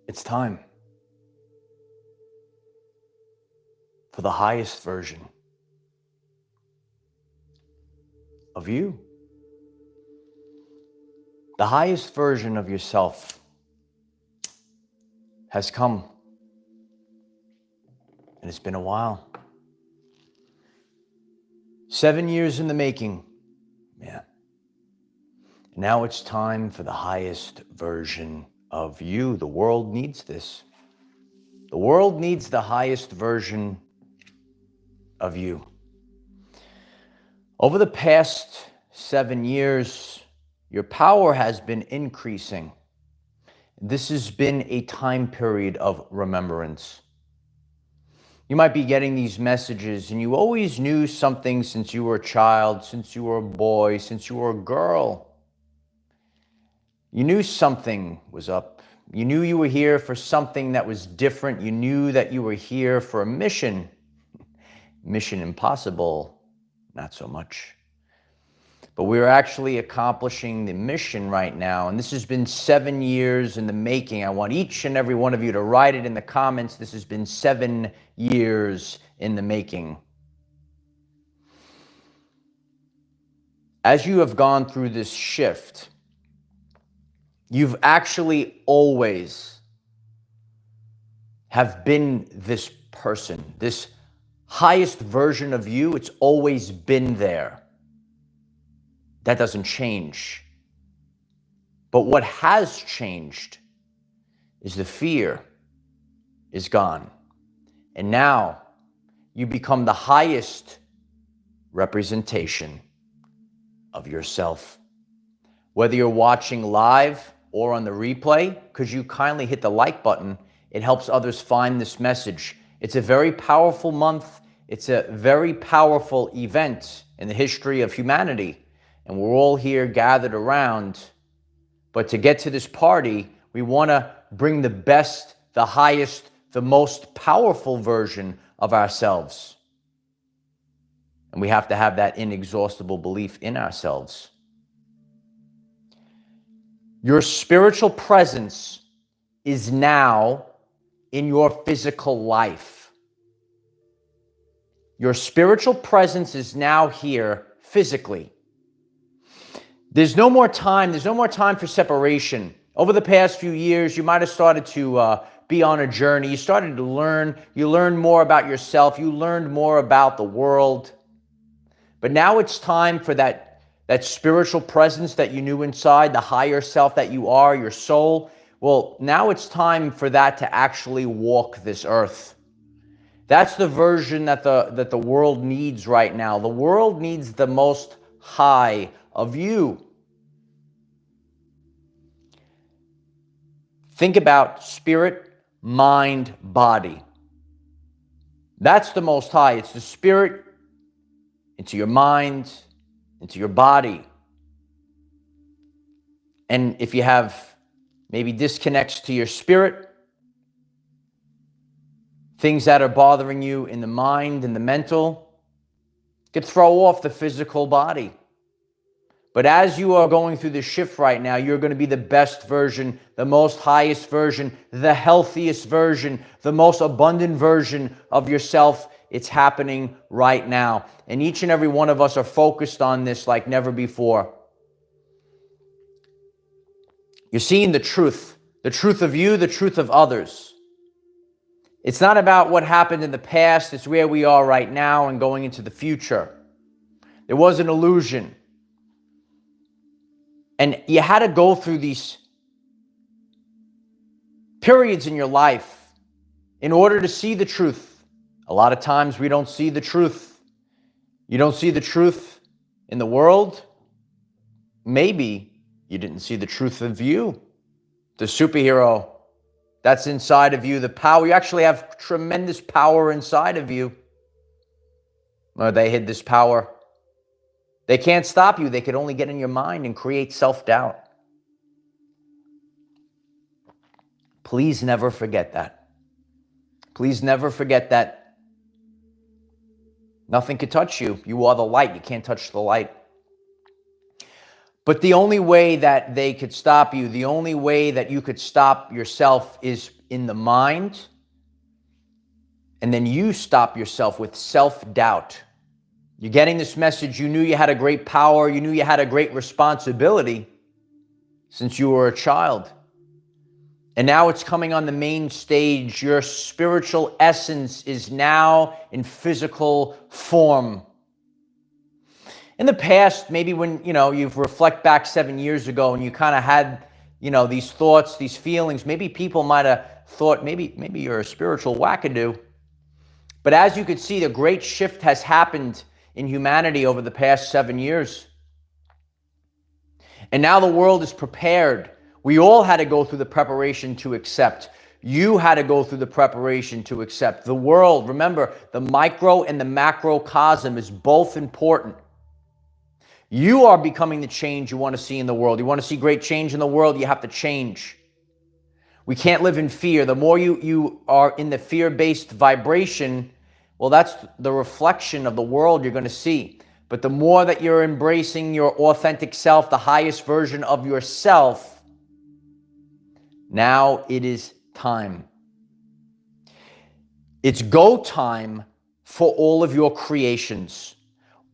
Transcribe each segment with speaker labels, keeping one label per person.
Speaker 1: It's time for the highest version of you. The highest version of yourself has come, and it's been a while. 7 years in the making, man. Now it's time for the highest version of you. The world needs this. The world needs the highest version of you. Over the past 7 years, your power has been increasing. This has been a time period of remembrance. You might be getting these messages, and you always knew something since you were a child, since you were a boy, since you were a girl. You knew something was up. You knew you were here for something that was different. You knew that you were here for a mission. Mission impossible, not so much. But we're actually accomplishing the mission right now. And this has been 7 years in the making. I want each and every one of you to write it in the comments. This has been 7 years in the making. As you have gone through this shift, you've actually always have been this person, this highest version of you. It's always been there. That doesn't change. But what has changed is the fear is gone. And now you become the highest representation of yourself. Whether you're watching live or on the replay, could you kindly hit the like button? It helps others find this message. It's a very powerful month. It's a very powerful event in the history of humanity. And we're all here gathered around. But to get to this party, we want to bring the best, the highest, the most powerful version of ourselves. And we have to have that inexhaustible belief in ourselves. Your spiritual presence is now in your physical life. Your spiritual presence is now here physically. There's no more time. There's no more time for separation. Over the past few years, you might have started to be on a journey. You started to learn. You learned more about yourself. You learned more about the world. But now it's time for that spiritual presence that you knew inside, the higher self that you are, your soul. Well, now it's time for that to actually walk this earth. That's the version that the world needs right now. The world needs the most high of you. Think about spirit, mind, body. That's the most high. It's the spirit into your mind, into your body. And if you have maybe disconnects to your spirit, things that are bothering you in the mind and the mental, could throw off the physical body. But as you are going through this shift right now, you're going to be the best version, the most highest version, the healthiest version, the most abundant version of yourself. It's happening right now. And each and every one of us are focused on this like never before. You're seeing the truth of you, the truth of others. It's not about what happened in the past. It's where we are right now and going into the future. There was an illusion. And you had to go through these periods in your life in order to see the truth. A lot of times we don't see the truth. You don't see the truth in the world. Maybe you didn't see the truth of you, the superhero that's inside of you, the power. You actually have tremendous power inside of you. Or they hid this power. They can't stop you. They could only get in your mind and create self-doubt. Please never forget that. Please never forget that nothing could touch you. You are the light. You can't touch the light. But the only way that they could stop you, the only way that you could stop yourself is in the mind, and then you stop yourself with self-doubt. You're getting this message. You knew you had a great power. You knew you had a great responsibility since you were a child. And now it's coming on the main stage. Your spiritual essence is now in physical form. In the past, maybe when, you reflect back 7 years ago and you kind of had, these thoughts, these feelings, maybe people might have thought, maybe you're a spiritual wackadoo. But as you could see, the great shift has happened in humanity over the past 7 years. And now the world is prepared. We all had to go through the preparation to accept. You had to go through the preparation to accept. The world, remember, the micro and the macrocosm is both important. You are becoming the change you want to see in the world. You want to see great change in the world, you have to change. We can't live in fear. The more you are in the fear-based vibration, well, that's the reflection of the world you're going to see. But the more that you're embracing your authentic self, the highest version of yourself, now it is time. It's go time for all of your creations.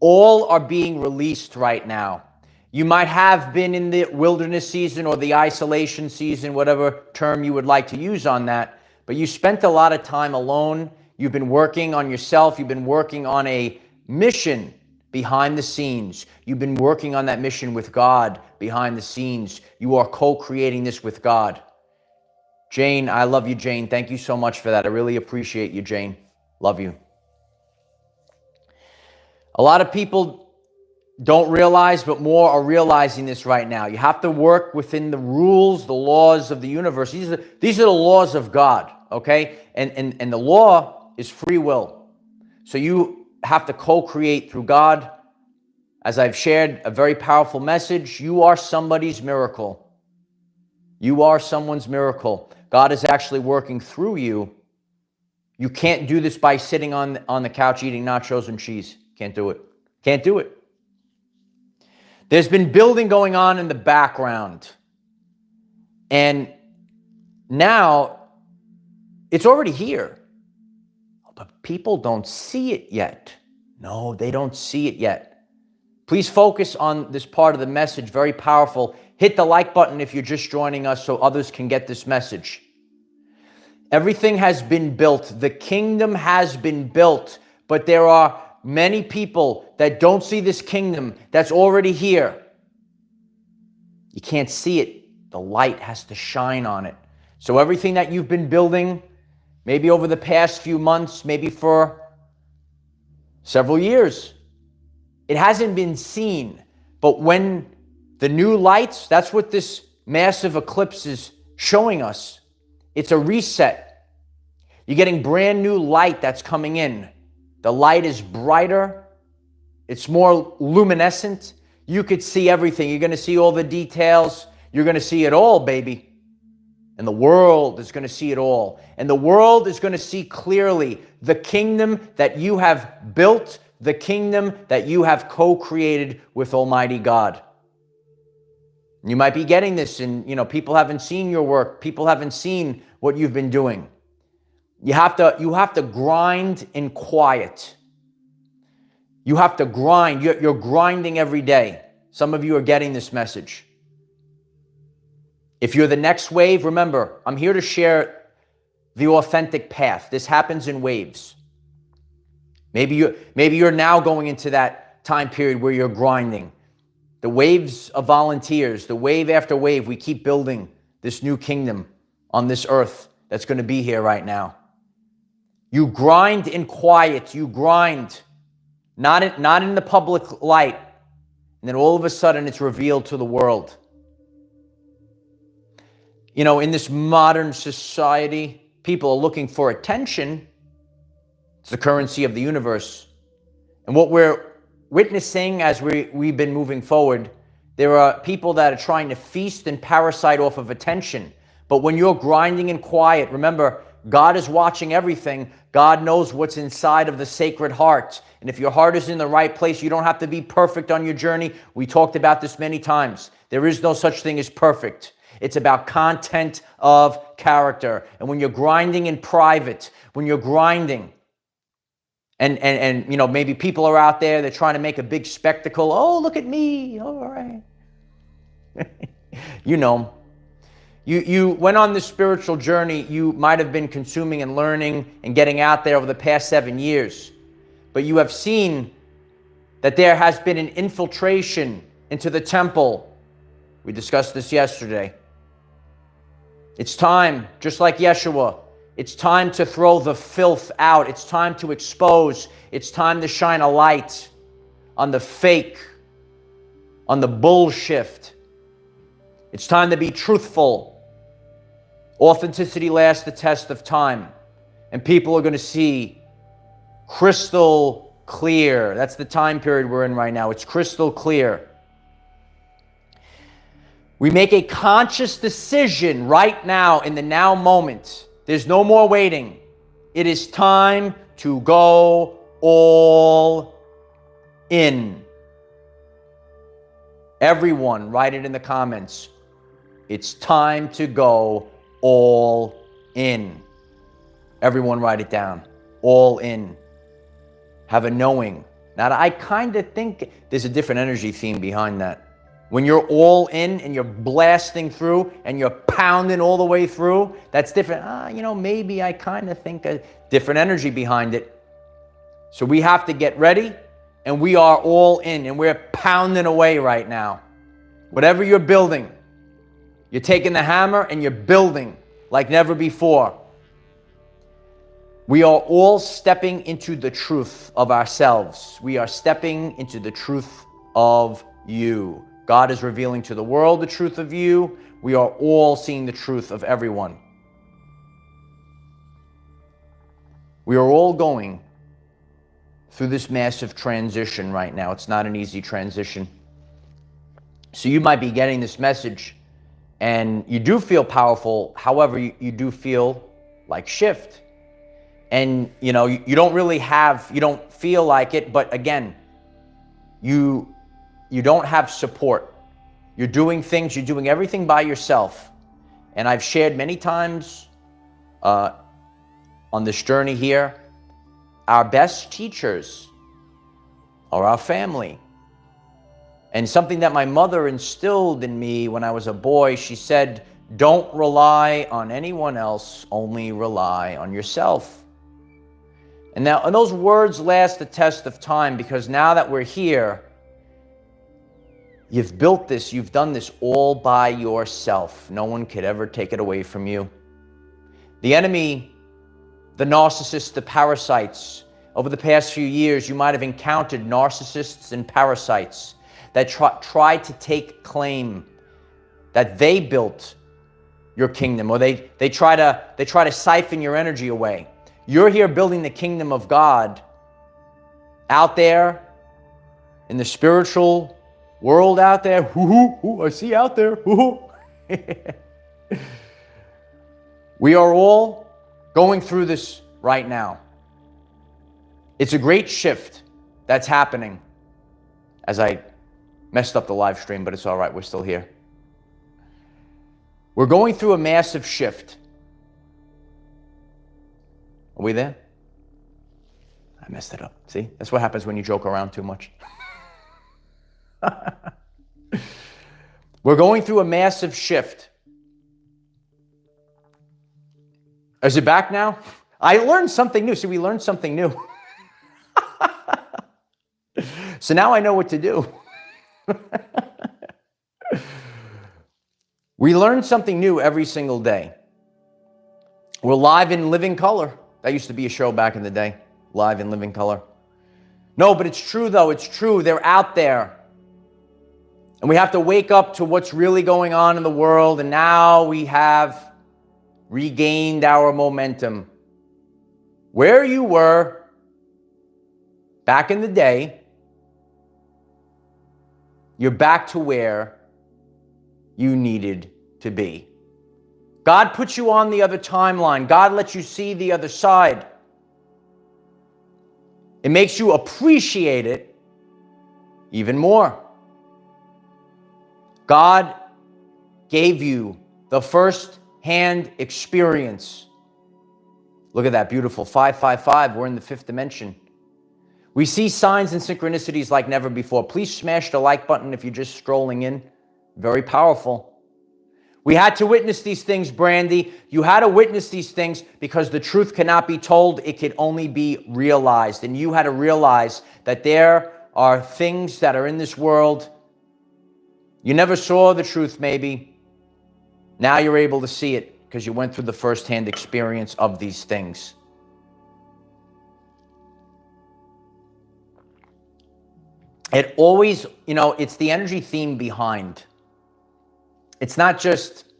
Speaker 1: All are being released right now. You might have been in the wilderness season or the isolation season, whatever term you would like to use on that, but you spent a lot of time alone. You've been working on yourself. You've been working on a mission behind the scenes. You've been working on that mission with God behind the scenes. You are co-creating this with God. Jane, I love you, Jane. Thank you so much for that. I really appreciate you, Jane. Love you. A lot of people don't realize, but more are realizing this right now. You have to work within the rules, the laws of the universe. These are the laws of God, okay? And the law is free will. So you have to co-create through God. As I've shared a very powerful message, you are somebody's miracle. You are someone's miracle. God is actually working through you. You can't do this by sitting on the couch eating nachos and cheese. Can't do it. Can't do it. There's been building going on in the background. And now it's already here. But people don't see it yet. No, they don't see it yet. Please focus on this part of the message. Very powerful. Hit the like button if you're just joining us so others can get this message. Everything has been built. The kingdom has been built. But there are many people that don't see this kingdom that's already here. You can't see it. The light has to shine on it. So everything that you've been building, maybe over the past few months, maybe for several years, it hasn't been seen. But when the new lights, that's what this massive eclipse is showing us. It's a reset. You're getting brand new light that's coming in. The light is brighter. It's more luminescent. You could see everything. You're going to see all the details. You're going to see it all, baby. And the world is going to see it all. And the world is going to see clearly the kingdom that you have built, the kingdom that you have co-created with Almighty God. You might be getting this and, people haven't seen your work. People haven't seen what you've been doing. You have to grind in quiet. You have to grind. You're grinding every day. Some of you are getting this message. If you're the next wave, remember, I'm here to share the authentic path. This happens in waves. Maybe you're now going into that time period where you're grinding. The waves of volunteers, the wave after wave, we keep building this new kingdom on this earth that's going to be here right now. You grind in quiet. You grind, not in the public light. And then all of a sudden it's revealed to the world. In this modern society, people are looking for attention. It's the currency of the universe. And what we're witnessing as we've been moving forward, there are people that are trying to feast and parasite off of attention. But when you're grinding in quiet, remember, God is watching everything. God knows what's inside of the sacred heart. And if your heart is in the right place, you don't have to be perfect on your journey. We talked about this many times. There is no such thing as perfect. It's about content of character. And when you're grinding in private, when you're grinding, and you know, maybe people are out there, they're trying to make a big spectacle. Oh, look at me. All right. You know, you went on this spiritual journey. You might have been consuming and learning and getting out there over the past 7 years. But you have seen that there has been an infiltration into the temple. We discussed this yesterday. It's time, just like Yeshua, it's time to throw the filth out. It's time to expose. It's time to shine a light on the fake, on the bullshit. It's time to be truthful. Authenticity lasts the test of time. And people are going to see crystal clear. That's the time period we're in right now. It's crystal clear. We make a conscious decision right now, in the now moment. There's no more waiting. It is time to go all in. Everyone, write it in the comments. It's time to go all in. Everyone, write it down. All in. Have a knowing. Now, I kind of think there's a different energy theme behind that. When you're all in and you're blasting through and you're pounding all the way through, that's different. You know, maybe I kind of think a different energy behind it. So we have to get ready, and we are all in, and we're pounding away right now. Whatever you're building, you're taking the hammer and you're building like never before. We are all stepping into the truth of ourselves. We are stepping into the truth of you. God is revealing to the world the truth of you. We are all seeing the truth of everyone. We are all going through this massive transition right now. It's not an easy transition. So you might be getting this message and you do feel powerful. However, you do feel like shift. And you know, you don't really have, you don't feel like it, but again, you don't have support. You're doing things, you're doing everything by yourself. And I've shared many times on this journey here, our best teachers are our family. And something that my mother instilled in me when I was a boy, she said, don't rely on anyone else, only rely on yourself. And now, and those words last the test of time, because now that we're here, you've built this, you've done this all by yourself. No one could ever take it away from you. The enemy, the narcissists, the parasites, over the past few years, you might have encountered narcissists and parasites that try to take claim that they built your kingdom, or they try to siphon your energy away. You're here building the kingdom of God out there in the spiritual world out there. I see out there. We are all going through this right now. It's a great shift that's happening. As I messed up the live stream, but it's all right. We're still here. We're going through a massive shift. Are we there? I messed it up. See? That's what happens when you joke around too much. We're going through a massive shift. Is it back now? I learned something new. See, we learned something new. So now I know what to do. We learn something new every single day. We're live in living color. That used to be a show back in the day. Live in living color. No, but it's true though. It's true. They're out there. And we have to wake up to what's really going on in the world. And now we have regained our momentum. Where you were back in the day, you're back to where you needed to be. God puts you on the other timeline. God lets you see the other side. It makes you appreciate it even more. God gave you the first-hand experience. Look at that, beautiful. 555, we're in the fifth dimension. We see signs and synchronicities like never before. Please smash the like button if you're just strolling in. Very powerful. We had to witness these things, Brandy. You had to witness these things because the truth cannot be told. It can only be realized. And you had to realize that there are things that are in this world. You never saw the truth, maybe. Now you're able to see it because you went through the first-hand experience of these things. It always, you know, it's the energy theme behind. It's not just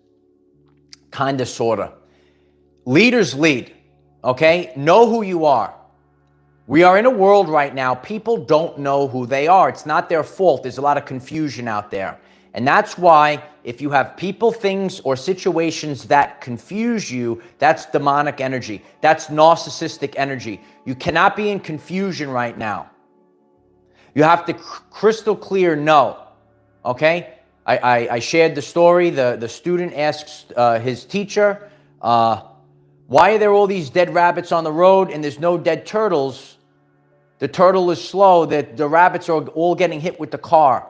Speaker 1: kind of, sort of. Leaders lead, okay? Know who you are. We are in a world right now, people don't know who they are. It's not their fault. There's a lot of confusion out there. And that's why if you have people, things, or situations that confuse you, that's demonic energy. That's narcissistic energy. You cannot be in confusion right now. You have to crystal clear know, okay? I shared the story. The student asks his teacher, why are there all these dead rabbits on the road and there's no dead turtles? The turtle is slow. The rabbits are all getting hit with the car.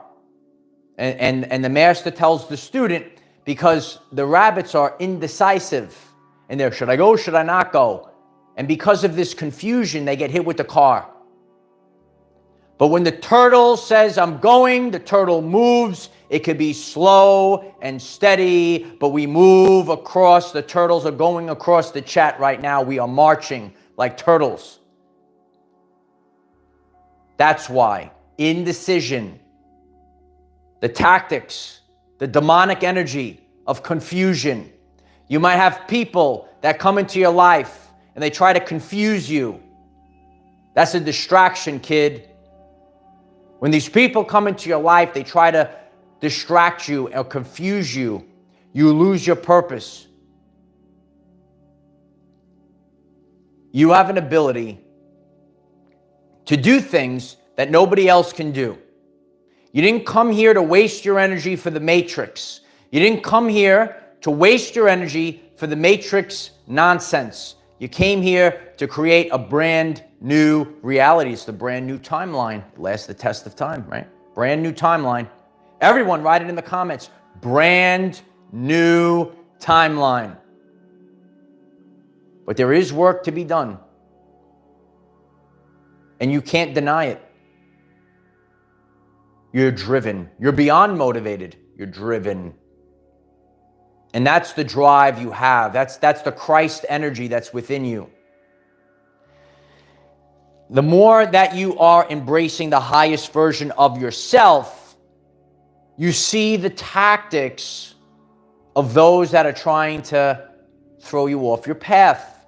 Speaker 1: And the master tells the student, because the rabbits are indecisive. And they're, should I go, should I not go? And because of this confusion, they get hit with the car. But when the turtle says, I'm going, the turtle moves. It could be slow and steady, but we move across. The turtles are going across the chat right now. We are marching like turtles. That's why. Indecision. The tactics, the demonic energy of confusion. You might have people that come into your life and they try to confuse you. That's a distraction, kid. When these people come into your life, they try to distract you or confuse you. You lose your purpose. You have an ability to do things that nobody else can do. You didn't come here to waste your energy for the matrix. You didn't come here to waste your energy for the matrix nonsense. You came here to create a brand new reality. It's the brand new timeline. Last the test of time, right? Brand new timeline. Everyone write it in the comments. Brand new timeline. But there is work to be done. And you can't deny it. You're driven. You're beyond motivated. You're driven. And that's the drive you have. That's the Christ energy that's within you. The more that you are embracing the highest version of yourself, you see the tactics of those that are trying to throw you off your path.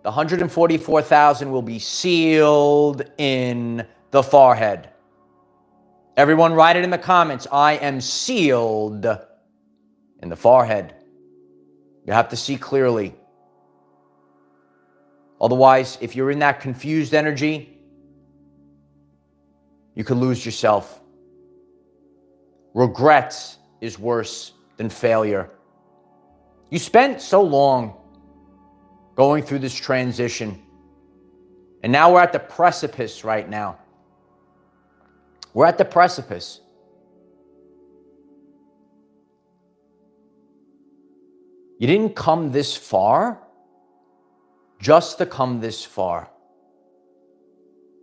Speaker 1: The 144,000 will be sealed in the forehead. Everyone write it in the comments. I am sealed in the forehead. You have to see clearly. Otherwise, if you're in that confused energy, you could lose yourself. Regret is worse than failure. You spent so long going through this transition, and now we're at the precipice right now. We're at the precipice. You didn't come this far just to come this far.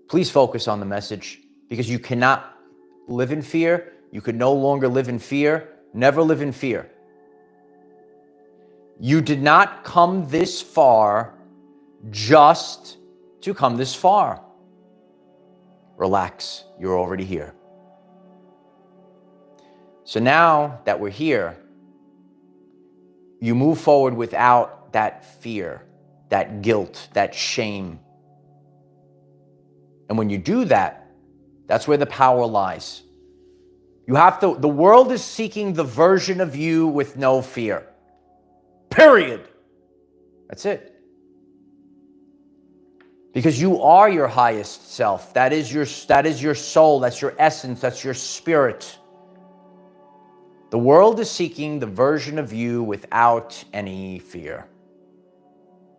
Speaker 1: Please focus on the message, because you cannot live in fear. You could no longer live in fear. Never live in fear. You did not come this far just to come this far. Relax, you're already here. So now that we're here, you move forward without that fear, that guilt, that shame. And when you do that, that's where the power lies. You have to, the world is seeking the version of you with no fear. Period. That's it. Because you are your highest self. That is your soul. That's your essence. That's your spirit. The world is seeking the version of you without any fear.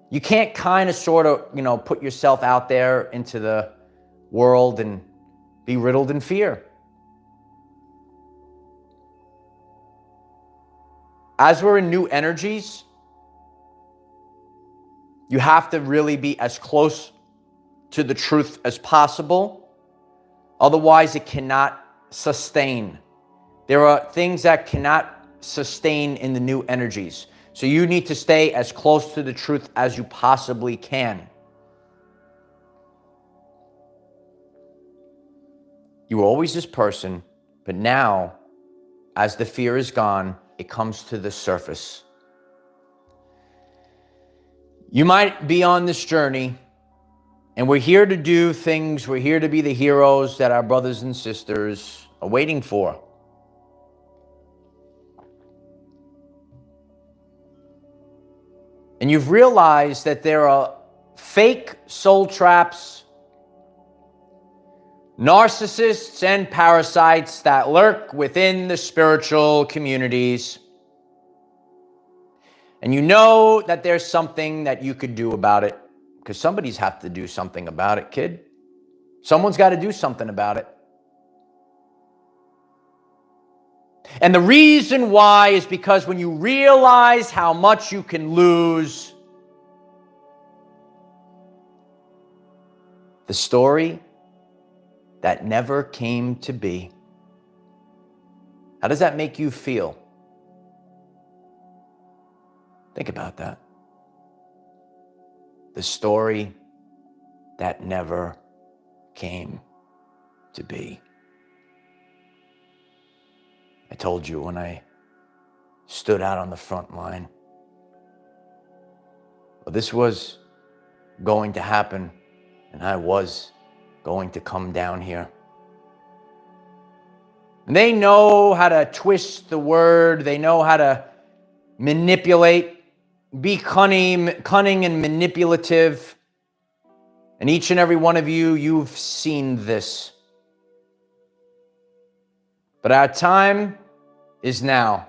Speaker 1: You can't kind of sort of, put yourself out there into the world and be riddled in fear. As we're in new energies, you have to really be as close to the truth as possible. Otherwise, it cannot sustain. There are things that cannot sustain in the new energies. So you need to stay as close to the truth as you possibly can. You were always this person, but now, as the fear is gone, it comes to the surface. You might be on this journey, and we're here to do things, we're here to be the heroes that our brothers and sisters are waiting for. And you've realized that there are fake soul traps, narcissists, and parasites that lurk within the spiritual communities. And you know that there's something that you could do about it, because somebody's have to do something about it, kid. Someone's got to do something about it. And the reason why is because when you realize how much you can lose, the story that never came to be. How does that make you feel? Think about that. The story that never came to be. I told you when I stood out on the front line, well, this was going to happen, and I was going to come down here. And they know how to twist the word. They know how to manipulate, be cunning and manipulative. And each and every one of you, you've seen this. But our time is now.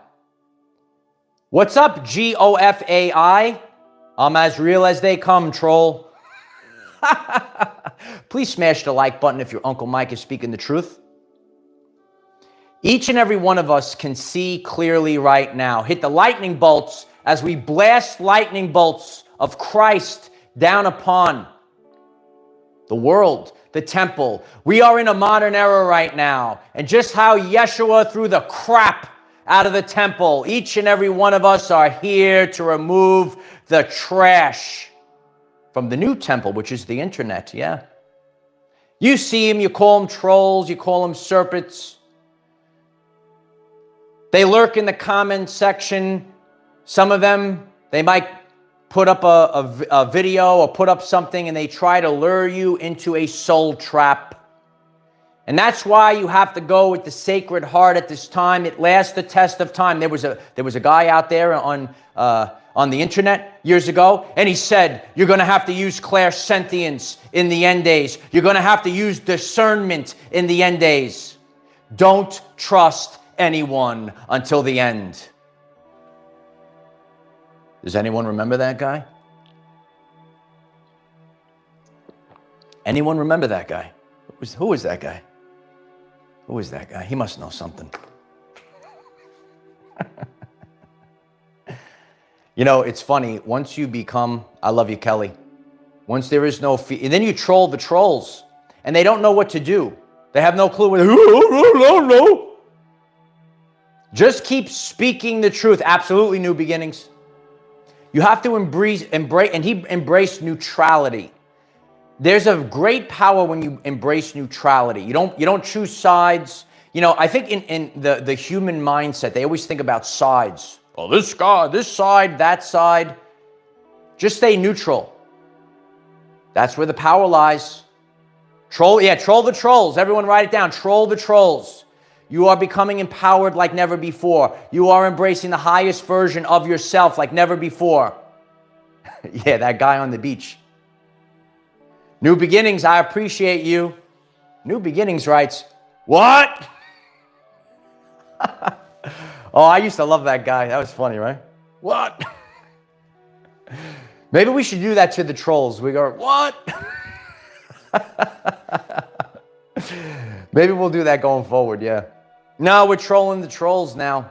Speaker 1: What's up, GOFAI? I'm as real as they come, troll. Please smash the like button if your Uncle Mike is speaking the truth. Each and every one of us can see clearly right now. Hit the lightning bolts as we blast lightning bolts of Christ down upon the world, the temple. We are in a modern era right now. And just how Yeshua threw the crap out of the temple, each and every one of us are here to remove the trash from the new temple, which is the internet, yeah. You see them, you call them trolls, you call them serpents. They lurk in the comment section. Some of them, they might put up a video or put up something and they try to lure you into a soul trap. And that's why you have to go with the Sacred Heart at this time. It lasts the test of time. There was a guy out there on the internet years ago, and he said, you're going to have to use clairsentience in the end days. You're going to have to use discernment in the end days. Don't trust anyone until the end. Does anyone remember that guy? Anyone remember that guy? Who was that guy? Who is that guy? He must know something. You know, it's funny. Once you become, I love you, Kelly. Once there is no fear, and then you troll the trolls, and they don't know what to do. They have no clue. No. Just keep speaking the truth. Absolutely, new beginnings. You have to embrace, and he embraced neutrality. There's a great power when you embrace neutrality. You don't choose sides. You know, I think in the human mindset, they always think about sides. Oh, this guy, this side, that side. Just stay neutral. That's where the power lies. Troll the trolls. Everyone write it down. Troll the trolls. You are becoming empowered like never before. You are embracing the highest version of yourself like never before. Yeah, that guy on the beach. New Beginnings, I appreciate you. New Beginnings writes, what? Oh, I used to love that guy. That was funny, right? What? Maybe we should do that to the trolls. We go, what? Maybe we'll do that going forward, yeah. No, we're trolling the trolls now.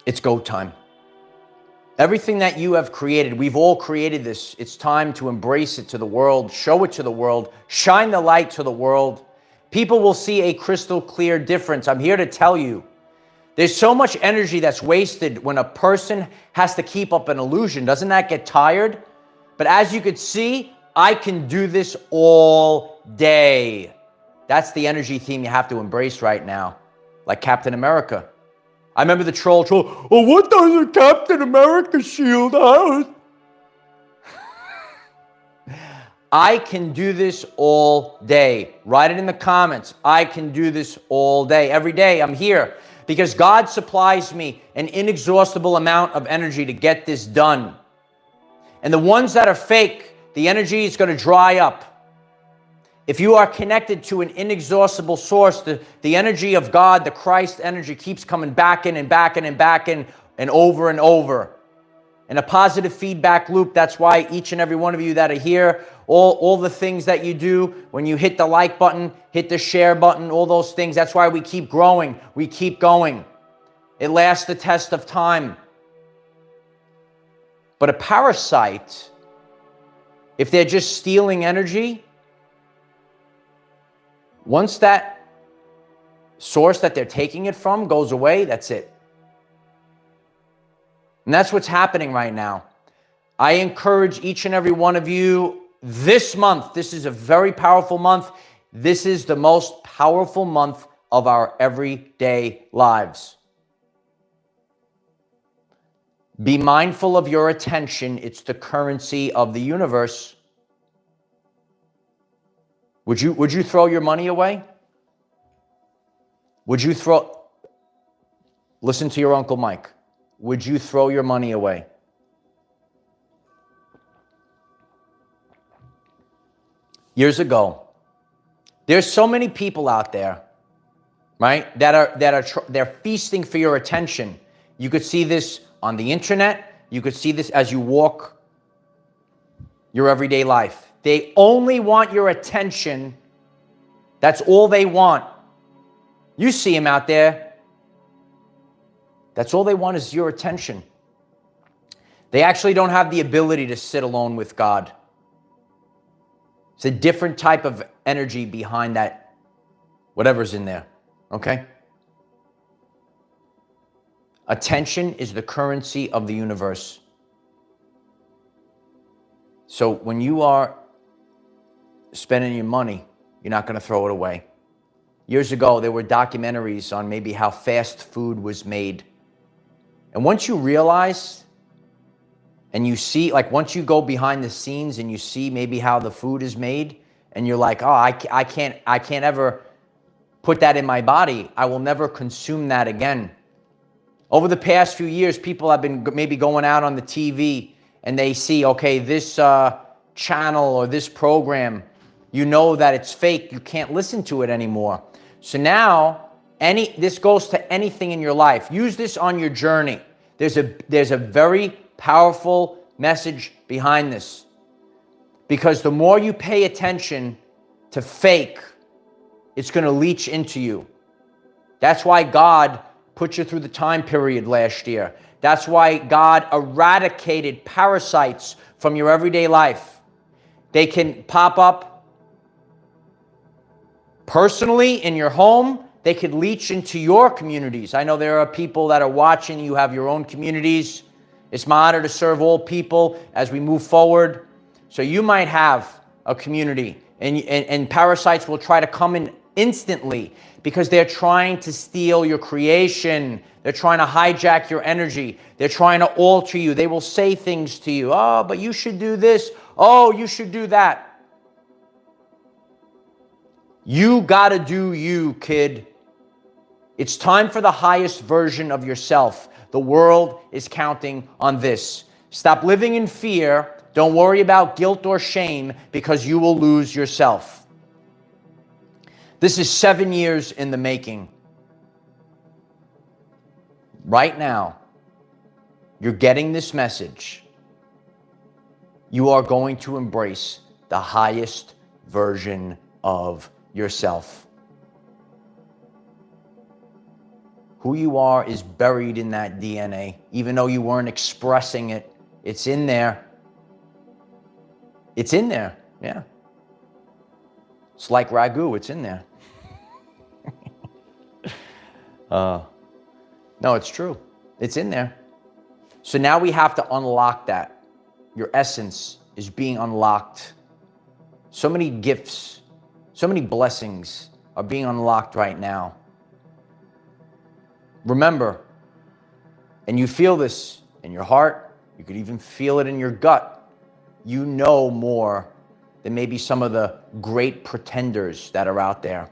Speaker 1: It's go time. Everything that you have created, we've all created this. It's time to embrace it to the world, show it to the world, shine the light to the world. People will see a crystal clear difference. I'm here to tell you, there's so much energy that's wasted when a person has to keep up an illusion. Doesn't that get tired? But as you could see, I can do this all day. That's the energy theme you have to embrace right now, like Captain America. I remember the troll, oh, what does a Captain America shield have? I can do this all day. Write it in the comments. I can do this all day. Every day I'm here because God supplies me an inexhaustible amount of energy to get this done. And the ones that are fake, the energy is going to dry up. If you are connected to an inexhaustible source, the energy of God, the Christ energy, keeps coming back in and back in and back in and over and over. And a positive feedback loop. That's why each and every one of you that are here, all the things that you do, when you hit the like button, hit the share button, all those things, that's why we keep growing. We keep going. It lasts the test of time. But a parasite, if they're just stealing energy, once that source that they're taking it from goes away, that's it. And that's what's happening right now. I encourage each and every one of you this month. This is a very powerful month. This is the most powerful month of our everyday lives. Be mindful of your attention. It's the currency of the universe. Would you throw your money away? Listen to your Uncle Mike. Would you throw your money away? Years ago, there's so many people out there, right, they're feasting for your attention. You could see this on the internet. You could see this as you walk your everyday life. They only want your attention. That's all they want. You see them out there. That's all they want is your attention. They actually don't have the ability to sit alone with God. It's a different type of energy behind that, whatever's in there, okay? Attention is the currency of the universe. So when you are spending your money, you're not going to throw it away. Years ago, there were documentaries on maybe how fast food was made. And once you realize and you see, like once you go behind the scenes and you see maybe how the food is made, and you're like, oh, I can't ever put that in my body. I will never consume that again. Over the past few years, people have been maybe going out on the TV and they see, okay, this channel or this program, you know that it's fake. You can't listen to it anymore. So now, this goes to anything in your life. Use this on your journey. There's a very powerful message behind this. Because the more you pay attention to fake, it's going to leach into you. That's why God put you through the time period last year. That's why God eradicated parasites from your everyday life. They can pop up personally in your home. They could leach into your communities. I know there are people that are watching. You have your own communities. It's my honor to serve all people as we move forward. So you might have a community, and parasites will try to come in instantly because they're trying to steal your creation. They're trying to hijack your energy. They're trying to alter you. They will say things to you. Oh, but you should do this. Oh, you should do that. You gotta do you, kid. It's time for the highest version of yourself. The world is counting on this. Stop living in fear. Don't worry about guilt or shame because you will lose yourself. This is 7 years in the making. Right now, you're getting this message. You are going to embrace the highest version of yourself. Who you are is buried in that DNA. Even though you weren't expressing it, it's in there. It's in there, yeah. It's like ragu, it's in there. No, it's true. It's in there. So now we have to unlock that. Your essence is being unlocked. So many gifts, so many blessings are being unlocked right now. Remember, and you feel this in your heart, you could even feel it in your gut. You know more than maybe some of the great pretenders that are out there.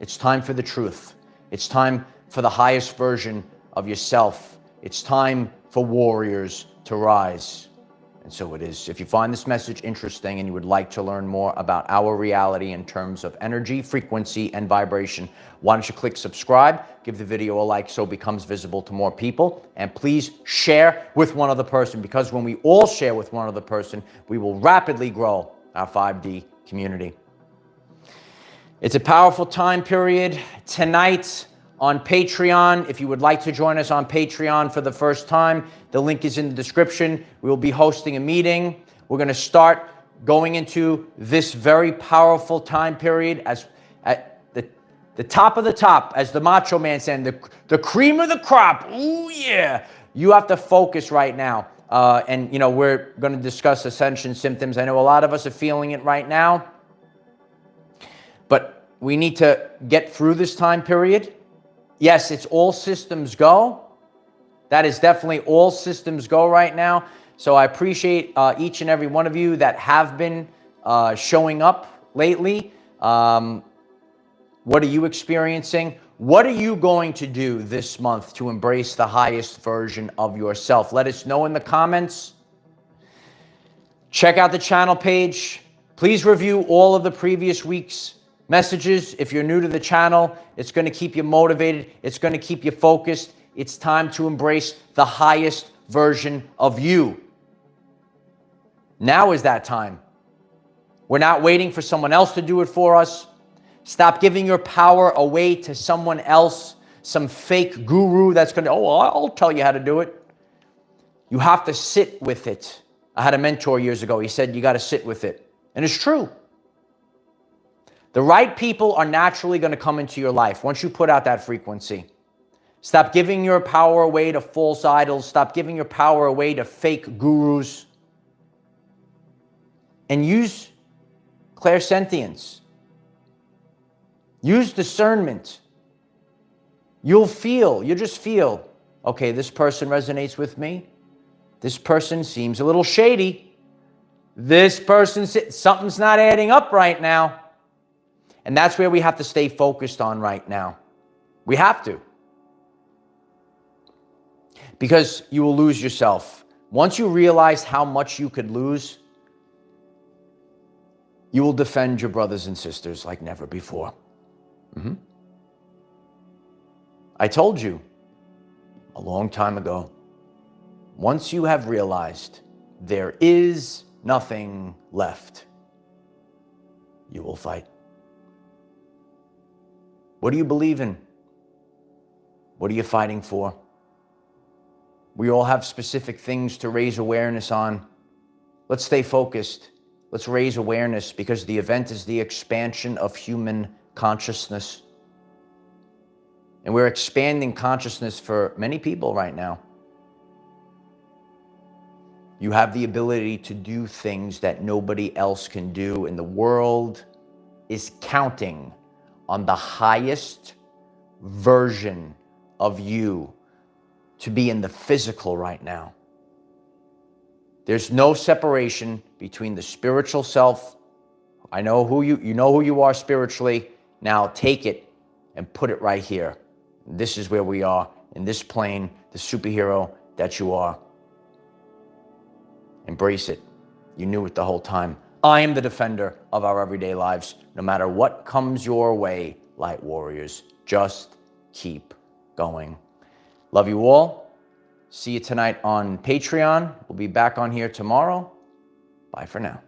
Speaker 1: It's time for the truth. It's time for the highest version of yourself. It's time for warriors to rise. And so it is. If you find this message interesting and you would like to learn more about our reality in terms of energy, frequency, and vibration, why don't you click subscribe, give the video a like so it becomes visible to more people, and please share with one other person, because when we all share with one other person, we will rapidly grow our 5D community. It's a powerful time period. Tonight on Patreon, if you would like to join us on Patreon for the first time, the link is in the description. We will be hosting a meeting. We're going to start going into this very powerful time period as at the top of the top, as the Macho Man said, the cream of the crop. Ooh, yeah. You have to focus right now. And, you know, we're going to discuss ascension symptoms. I know a lot of us are feeling it right now, but we need to get through this time period. Yes, it's all systems go. That is definitely all systems go right now. So I appreciate each and every one of you that have been showing up lately. What are you experiencing? What are you going to do this month to embrace the highest version of yourself? Let us know in the comments. Check out the channel page. Please review all of the previous week's messages. If you're new to the channel, it's going to keep you motivated. It's going to keep you focused. It's time to embrace the highest version of you. Now is that time. We're not waiting for someone else to do it for us. Stop giving your power away to someone else, some fake guru that's going to, oh, I'll tell you how to do it. You have to sit with it. I had a mentor years ago. He said, you got to sit with it. And it's true. The right people are naturally going to come into your life once you put out that frequency. Stop giving your power away to false idols. Stop giving your power away to fake gurus. And use clairsentience. Use discernment. You'll just feel, okay, this person resonates with me. This person seems a little shady. This person, something's not adding up right now. And that's where we have to stay focused on right now. We have to. Because you will lose yourself. Once you realize how much you could lose, you will defend your brothers and sisters like never before. I told you a long time ago, once you have realized there is nothing left, you will fight. What do you believe in? What are you fighting for? We all have specific things to raise awareness on. Let's stay focused. Let's raise awareness, because the event is the expansion of human consciousness. And we're expanding consciousness for many people right now. You have the ability to do things that nobody else can do, and the world is counting on the highest version of you to be in the physical right now. There's no separation between the spiritual self. I know who you know who you are spiritually. Now take it and put it right here. This is where we are, in this plane, the superhero that you are. Embrace it. You knew it the whole time. I am the defender of our everyday lives. No matter what comes your way, light warriors. Just keep going. Love you all. See you tonight on Patreon. We'll be back on here tomorrow. Bye for now.